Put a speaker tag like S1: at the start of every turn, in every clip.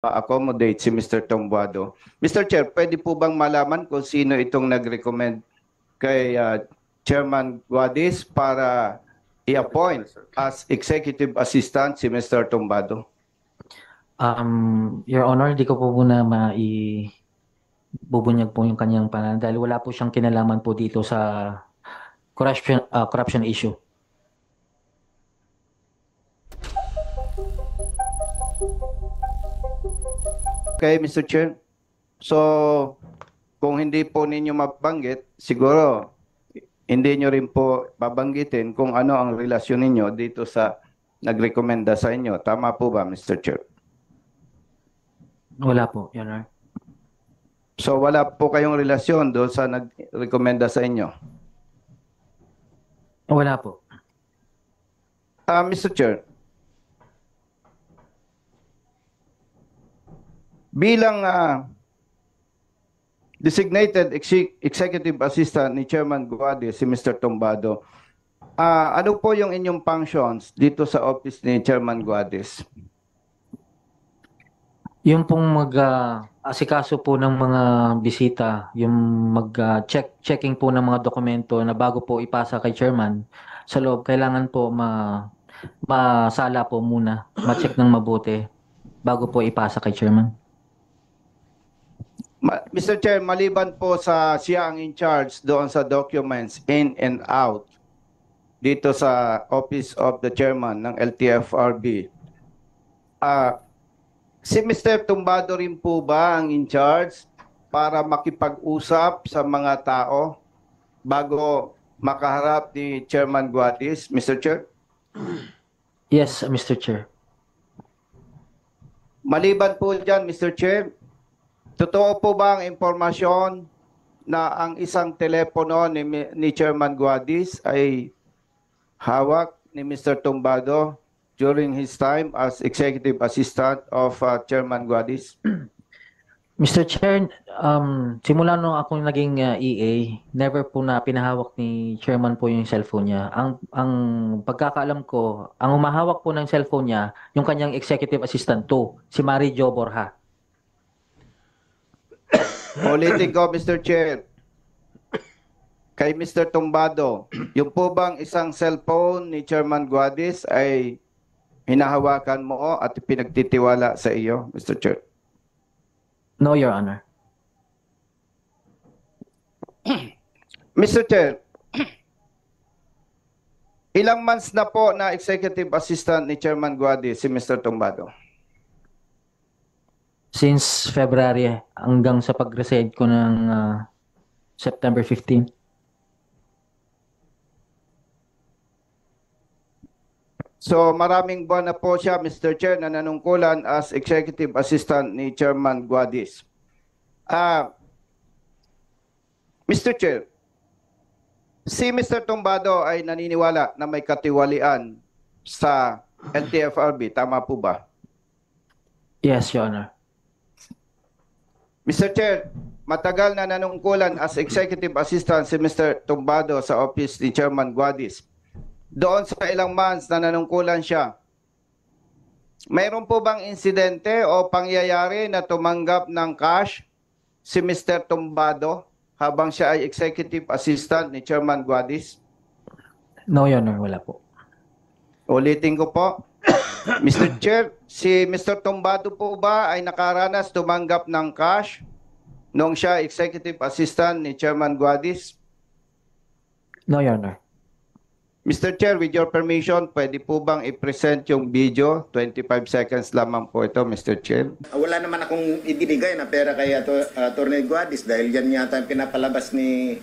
S1: accommodate si Mr. Tombuado. Mr. Chair, pwede po bang malaman kung sino itong nag-recommend kay Chairman Guadis para i-appoint as executive assistant si Mr. Tombado?
S2: Your Honor, di ko po muna bubunyag po yung kanyang pangalan dahil wala po siyang kinalaman po dito sa corruption issue.
S1: Okay, Mr. Chair. So, kung hindi po ninyo mabanggit, siguro hindi nyo rin po babanggitin kung ano ang relasyon ninyo dito sa nagrekomenda sa inyo. Tama po ba, Mr. Chair?
S2: Wala po, Your Honor.
S1: So, wala po kayong relasyon doon sa nagrekomenda sa inyo?
S2: Wala po.
S1: Mr. Chair, bilang designated executive assistant ni Chairman Guadi, si Mr. Tombado, ano po yung inyong functions dito sa office ni Chairman Guadis?
S2: Yung pong asikaso po ng mga bisita, yung checking po ng mga dokumento na bago po ipasa kay chairman sa loob, kailangan po masala po muna, ma-check ng mabuti bago po ipasa kay chairman.
S1: Mr. Chair, maliban po sa siya ang in charge doon sa documents in and out dito sa Office of the Chairman ng LTFRB, si Mr. Tumbado rin po ba ang in charge para makipag-usap sa mga tao bago makaharap ni Chairman Guadis, Mr. Chair?
S2: Yes, Mr. Chair.
S1: Maliban po dyan, Mr. Chair, totoo po ba ang impormasyon na ang isang telepono ni Chairman Guadis ay hawak ni Mr. Tumbado during his time as executive assistant of Chairman Guadis?
S2: Mr. Chair, simula nung ako naging EA, never po na pinahawak ni chairman po yung cellphone niya. Ang pagkakaalam ko, ang umahawak po ng cellphone niya, yung kanyang executive assistant to, si Mary Jo Borja.
S1: Ulitin ko, Mr. Chair. Kay Mr. Tumbado, yung po bang isang cellphone ni Chairman Guadis ay hinahawakan mo at pinagtitiwala sa iyo, Mr. Chair?
S2: No, Your Honor.
S1: Mr. Chair, ilang months na po na executive assistant ni Chairman Guadis si Mr. Tumbado?
S2: Since February hanggang sa pag-resign ko ng September 15.
S1: So maraming buwan na po siya, Mr. Chair, na nanungkulan as executive assistant ni Chairman Guadis. Mr. Chair, si Mr. Tumbado ay naniniwala na may katiwalian sa LTFRB. Tama po ba?
S2: Yes, Your Honor.
S1: Mr. Chair, matagal na nanungkulan as executive assistant si Mr. Tumbado sa office ni Chairman Guadis. Doon sa ilang months na nanungkulan siya, mayroon po bang insidente o pangyayari na tumanggap ng cash si Mr. Tumbado habang siya ay executive assistant ni Chairman Guadis?
S2: No, Your Honor, wala po.
S1: Ulitin ko po. Mr. Chair, si Mr. Tumbado po ba ay nakaranas tumanggap ng cash noong siya executive assistant ni Chairman Guadis?
S2: No, Your Honor.
S1: Mr. Chair, with your permission, pwede po bang i-present yung video? 25 seconds lamang po ito, Mr. Chair.
S3: Wala naman akong ibinigay na pera kay Atty. Guadis dahil yan yata ang pinapalabas ni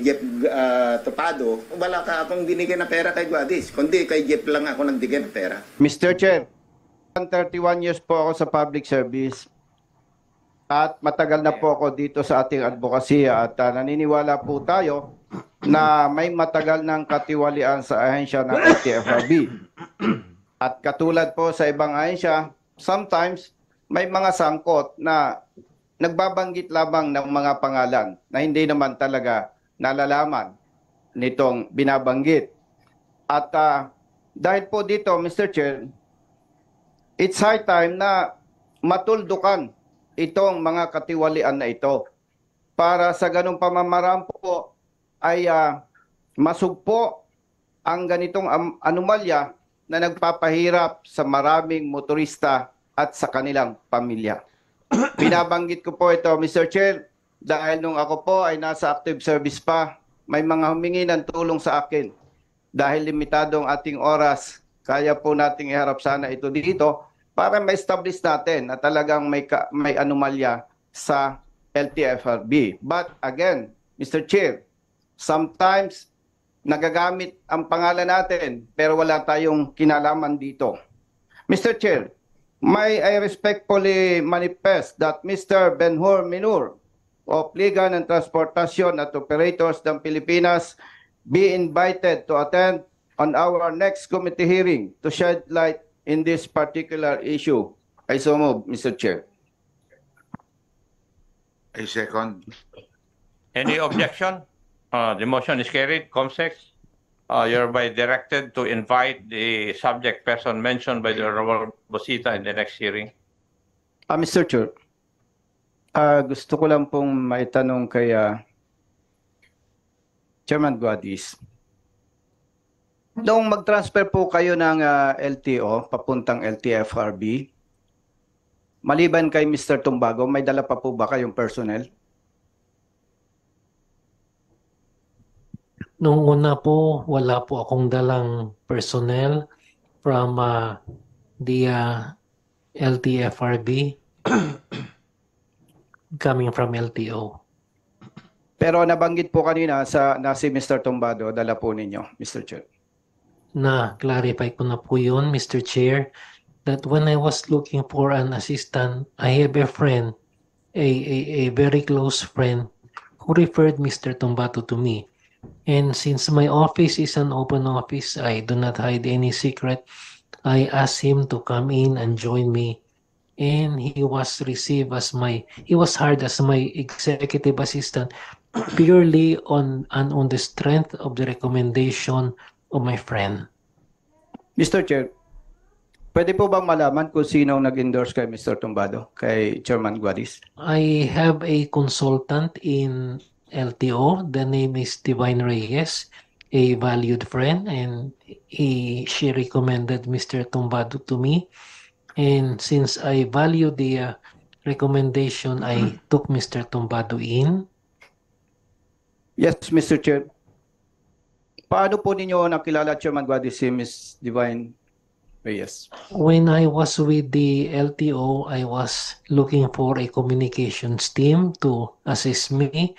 S3: Jeff Topado. Wala ka akong binigay na pera kay Guadis, kundi kay Jeff lang ako nagbigay ng pera.
S1: Mr. Chair, 31 years po ako sa public service at matagal na po ako dito sa ating advokasya at naniniwala po tayo na may matagal ng katiwalian sa ahensya ng LTFRB. At katulad po sa ibang ahensya, sometimes may mga sangkot na nagbabanggit lamang ng mga pangalan na hindi naman talaga nalalaman nitong binabanggit. At dahil po dito, Mr. Chair, it's high time na matuldukan itong mga katiwalian na ito para sa ganong pamamaraan po ay masugpo ang ganitong anomalya na nagpapahirap sa maraming motorista at sa kanilang pamilya. Binabanggit ko po ito, Mr. Chair, dahil nung ako po ay nasa active service pa, may mga humingi ng tulong sa akin. Dahil limitado ang ating oras, kaya po nating iharap sana ito dito para ma-establish natin na talagang may anomalya sa LTFRB. But again, Mr. Chair, sometimes nagagamit ang pangalan natin pero wala tayong kinalaman dito. Mr. Chair, may I respectfully manifest that Mr. Benhur Minur of Liga ng Transportasyon at Operators ng Pilipinas be invited to attend on our next committee hearing to shed light in this particular issue. I so move, Mr. Chair.
S4: I second.
S5: Any objection? The motion is carried. Comsec, you're by directed to invite the subject person mentioned by the Honorable Bosita in the next hearing.
S1: Mr. Chair, gusto ko lang pong maitanong kay Chairman Guadis. Noong mag-transfer po kayo ng LTO papuntang LTFRB, maliban kay Mr. Tumbago, may dala pa po ba kayong personnel?
S6: Nung una po, wala po akong dalang personnel from the LTFRB coming from LTO.
S1: Pero nabanggit po kanina na si Mr. Tumbado, dala po ninyo, Mr. Chair.
S6: Na-clarify ko na po yun, Mr. Chair, that when I was looking for an assistant, I have a friend, a very close friend, who referred Mr. Tumbato to me. And since my office is an open office, I do not hide any secret. I asked him to come in and join me. And he was hired as my executive assistant purely on the strength of the recommendation of my friend.
S1: Mr. Chair, pwede po bang malaman kung sino nag-endorse kay Mr. Tumbado, kay Chairman Guadis?
S6: I have a consultant in LTO. The name is Divine Reyes, a valued friend, and she recommended Mr. Tumbado to me. And since I value the recommendation, I took Mr. Tumbado in.
S1: Yes, Mr. Chair. Paano po ninyo nakilala, Chairman Guadis, si Ms. Divine Reyes?
S6: When I was with the LTO, I was looking for a communications team to assist me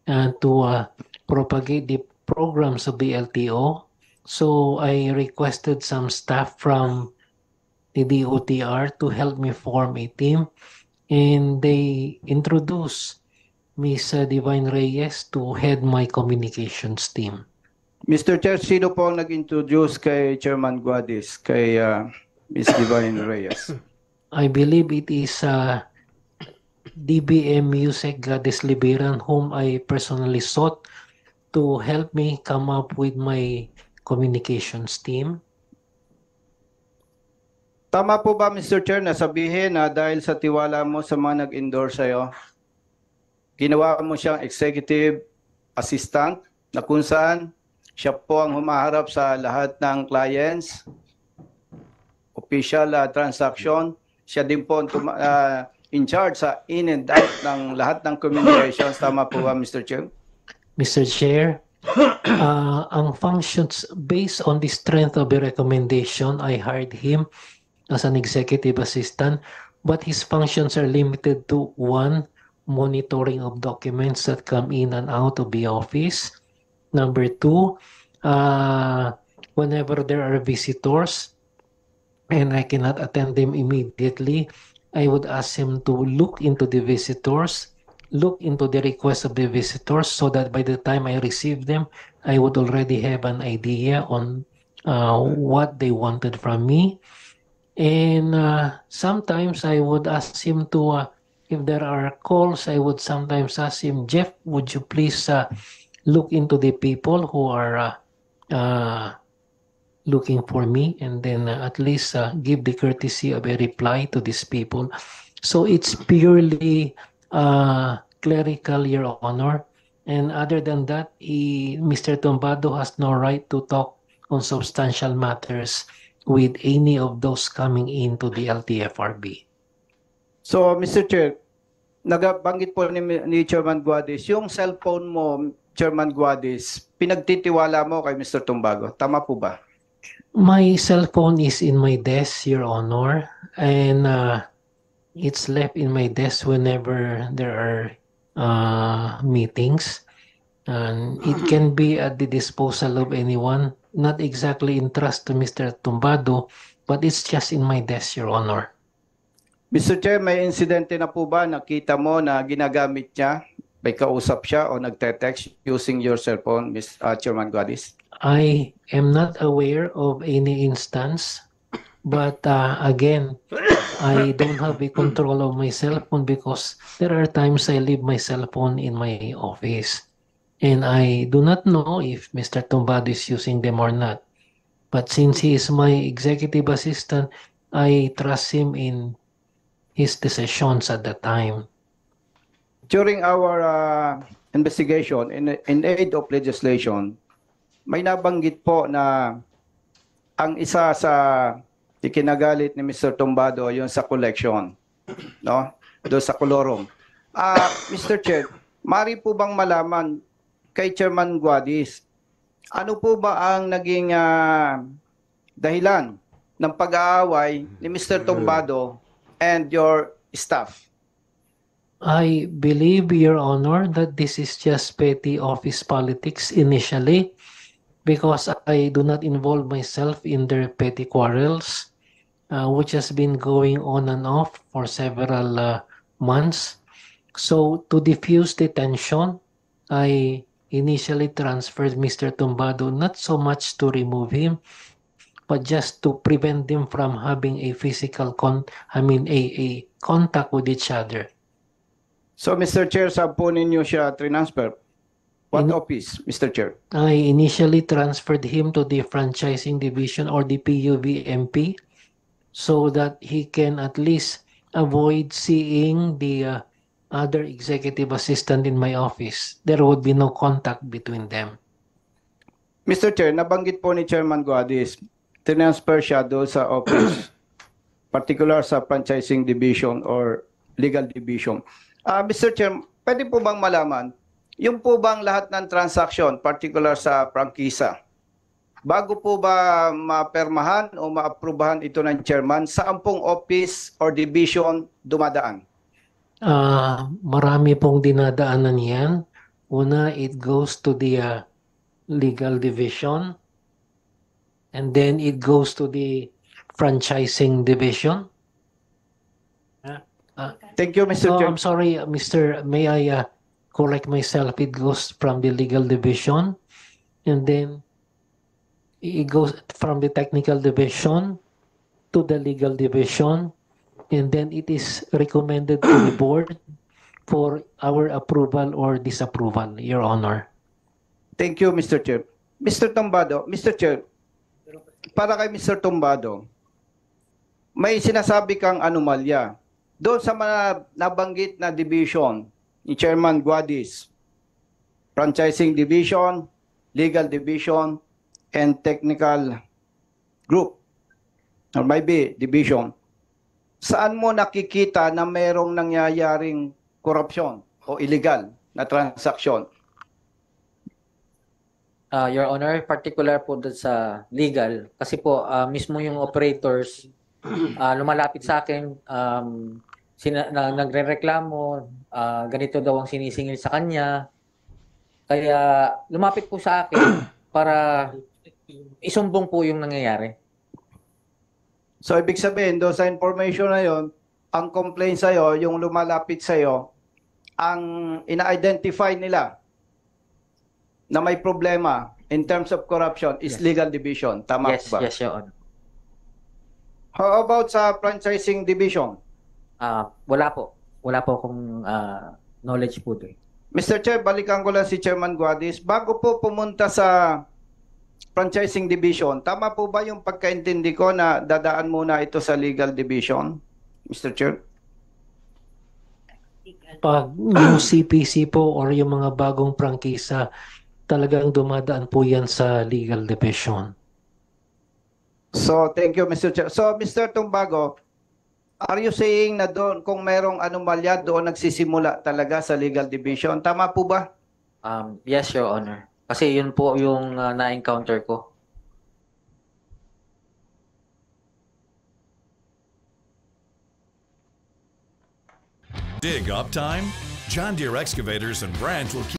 S6: and to propagate the programs of the LTO. So I requested some staff from the DOTR to help me form a team, and they introduced Ms. Divine Reyes to head my communications team.
S1: Mr. Chair, sino po ang nag-introduce kay Chairman Guadis, kay Ms. Divine Reyes?
S6: I believe it is DBM Music Gladys Liberan, whom I personally sought to help me come up with my communications team.
S1: Tama po ba, Mr. Chair, na sabihin na dahil sa tiwala mo sa mga nag-endorse sa'yo, ginawa mo siyang executive assistant na kung saan siya po ang humaharap sa lahat ng clients, official transaction, siya din po in charge sa in and out ng lahat ng communications. Tama po ba, Mr. Chair?
S6: Mr. Chair, ang functions, based on the strength of the recommendation, I hired him as an executive assistant, but his functions are limited to one, monitoring of documents that come in and out of the office. Number two, whenever there are visitors and I cannot attend them immediately, I would ask him to look into the visitors, look into the requests of the visitors, so that by the time I receive them, I would already have an idea on what they wanted from me. And sometimes I would ask him to, if there are calls, I would sometimes ask him, Jeff, would you please look into the people who are looking for me, and then at least give the courtesy of a reply to these people. So it's purely clerical, Your Honor. And other than that, Mr. Tumbado has no right to talk on substantial matters with any of those coming into the LTFRB.
S1: So, Mr. Chair, nagabanggit po ni Chairman Guadis, yung cellphone mo, Chairman Guadis, pinagtitiwala mo kay Mr. Tumbago. Tama po ba?
S6: My cell phone is in my desk, Your Honor, and it's left in my desk whenever there are meetings. And it can be at the disposal of anyone, not exactly in trust to Mr. Tumbado, but it's just in my desk, Your Honor.
S1: Mr. Chair, may insidente na po ba nakita mo na ginagamit niya, may kausap siya o nagte-text using your cellphone, Chairman Guadis?
S6: I am not aware of any instance, but again, I don't have a control of my cell phone because there are times I leave my cell phone in my office. And I do not know if Mr. Tumbado is using them or not. But since he is my executive assistant, I trust him in his decisions at the time.
S1: During our investigation in aid of legislation, may nabanggit po na ang isa sa ikinagalit ni Mr. Tumbado yung sa collection, no? Doon sa kolorum. Mr. Chair, mari po bang malaman kay Chairman Guadis, ano po ba ang naging dahilan ng pag-aaway ni Mr. Tumbado and your staff?
S6: I believe, Your Honor, that this is just petty office politics initially because I do not involve myself in their petty quarrels, which has been going on and off for several months. So to diffuse the tension, I initially transferred Mr. Tumbado not so much to remove him, but just to prevent them from having a physical a contact with each other.
S1: So, Mr. Chair, saan po ninyo siya transfer? What office, Mr. Chair?
S6: I initially transferred him to the franchising division or the PUVMP so that he can at least avoid seeing the other executive assistant in my office. There would be no contact between them.
S1: Mr. Chair, nabanggit po ni Chairman Guadis, transfer siya doon sa office, particular sa franchising division or legal division. Mr. Chair, pwede po bang malaman, yung po bang lahat ng transaction, particular sa prangkisa, bago po ba mapermahan o maaprubahan ito ng chairman, saan pong office or division dumadaan?
S6: Marami pong dinadaanan yan. Una, it goes to the legal division, and then it goes to the franchising division.
S1: Thank you, Mr.
S6: Oh,
S1: Chair.
S6: I'm sorry, may I correct myself? It goes from the legal division, and then it goes from the technical division to the legal division, and then it is recommended to the board for our approval or disapproval, Your Honor.
S1: Thank you, Mr. Chair. Mr. Tumbado, Mr. Chair, para kay Mr. Tumbado, may sinasabi kang anomalya. Doon sa mga nabanggit na division ni Chairman Guadis, franchising division, legal division, and technical group, or maybe division, saan mo nakikita na mayroong nangyayaring korupsyon o illegal na transaksyon?
S2: Your Honor, particular po doon sa legal, kasi po mismo yung operators lumalapit sa akin, nagrereklamo, ganito daw ang sinisingil sa kanya. Kaya lumapit po sa akin para isumbong po yung nangyayari.
S1: So, ibig sabihin, doon sa information na yon, ang complaint sa'yo, yung lumalapit sa'yo, ang ina-identify nila na may problema in terms of corruption is legal division. Tama
S2: Yes,
S1: ba?
S2: yes, Your Honor.
S1: How about sa franchising division?
S2: Wala po. Wala po akong knowledge po doon.
S1: Mr. Chair, balikan ko lang si Chairman Guadis. Bago po pumunta sa franchising division, tama po ba yung pagkaintindi ko na dadaan muna ito sa legal division, Mr. Chair?
S6: pag new CPC po or yung mga bagong prangkisa, talagang dumadaan po yan sa legal division.
S1: So, thank you, Mr. Chair. So, Mr. Tumbago, are you saying na doon, kung merong anomalya, doon nagsisimula talaga sa legal division? Tama po ba?
S2: Yes, Your Honor. Kasi yun po yung na-encounter ko.
S4: Dig up time? John Deere excavators and branch will keep